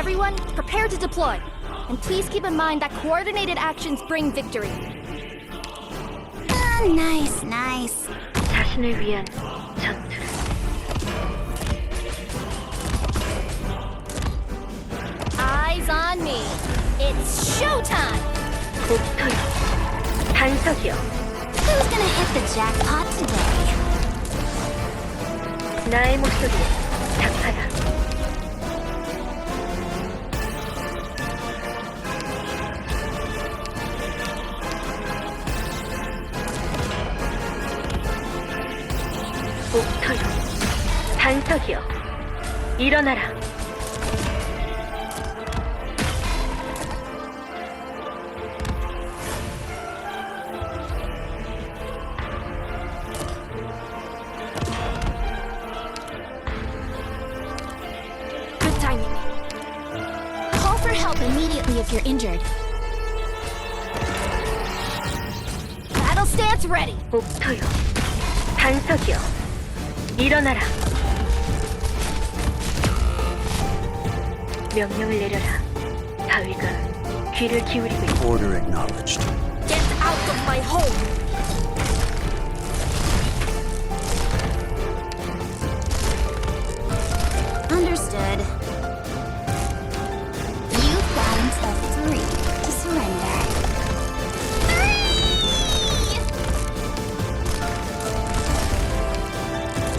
Everyone, prepare to deploy. And please keep in mind that coordinated actions bring victory. Ah, nice, nice. 자신을 위한 전투. Eyes on me. It's showtime! 목표요. 단석이요. Who's gonna hit the jackpot today? 나의 목소리에 답하라. 목표요. 단석이요. 일어나라. Good timing. Call for help immediately if you're injured. Battle stance ready. 목표요. 단석이요. 일어나라. 명령을 내려라. 다위가 귀를 기울이고 있다. Order acknowledged. Get out of my home! Understood. You've got until 3 to surrender. 3!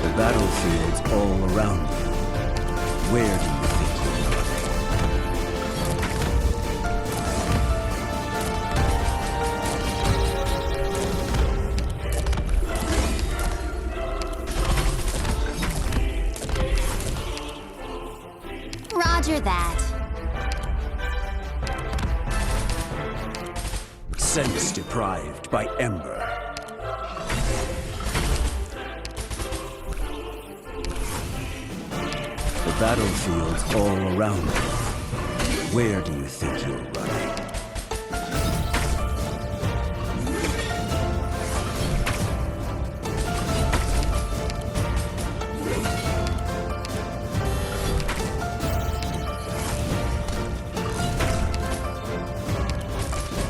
The battlefield's all around you. Where do you think you're running? Roger that. Sense deprived by Ember. The battlefield's all around you. Where do you think you're running?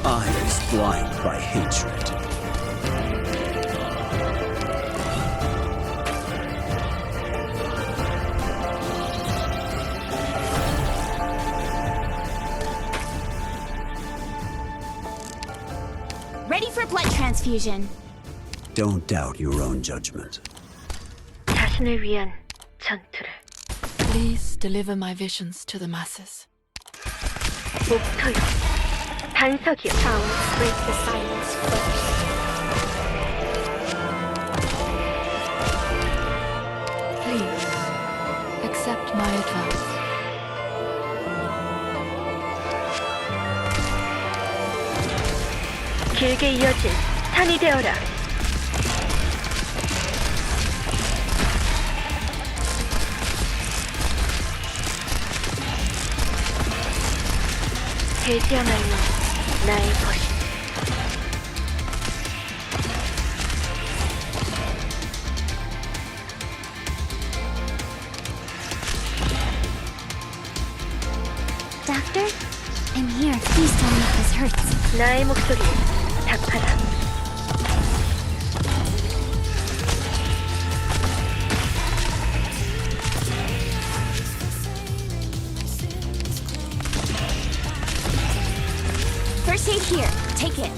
Eyes blind by hatred. Ready for blood transfusion. Don't doubt your own judgment. 자신을 위한 전투를. Please deliver my visions to the masses. 목표요. 단석이요. Cowards break the silence first. Please, accept my advice. 길게 이어진 산이 되어라. 대지야말로 나의 것이. Doctor? I'm here. Please tell me if this hurts. 나의 목소리에 답하라. First aid here. Take it.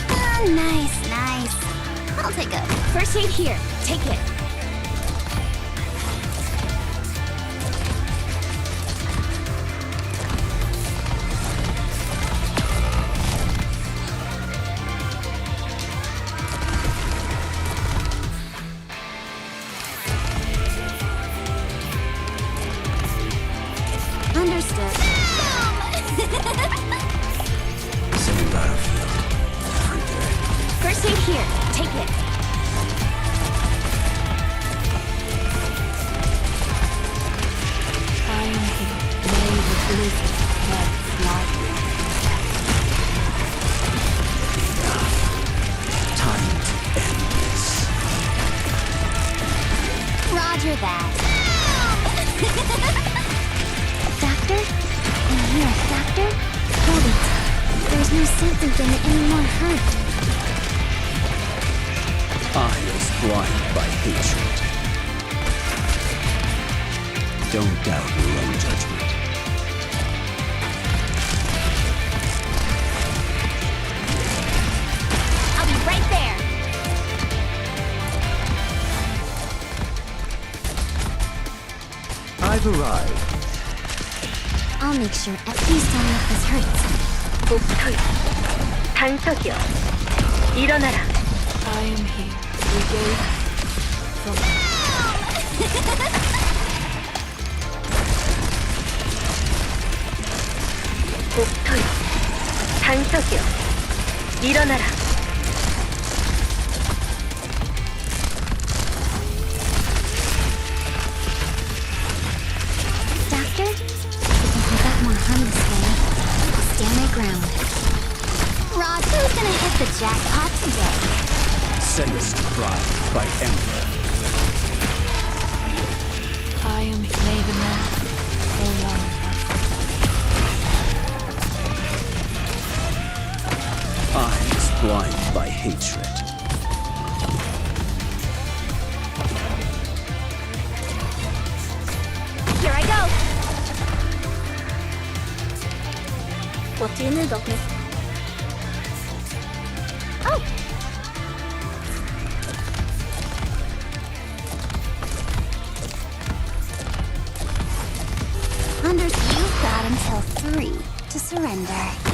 Ah, nice, nice. I'll take a... First aid here. Take it. Understood. Same battlefield. Every day. First aid here. Take it. I am here. May the blizzard let fly. Time to end this. Roger that. Doctor? I'm here. Doctor? Hold it. There's no sense in getting any more hurt. I was blinded by hatred. Don't doubt your own judgment. I'll be right there. I've arrived. I'll make sure. Please tell me if this hurts. 옥토요. 단석이여. 일어나라. I am here. Brigade from 옥토요. 단석이여. 일어나라. Doctor? If I got more harm this way, I'll stand my ground. Rod, who's gonna hit the jackpot today? Send us to pride by Ember. I am may the night so long. I was blinded by hatred. Here I go. What do you need of me? Oh! You've got until 3 to surrender.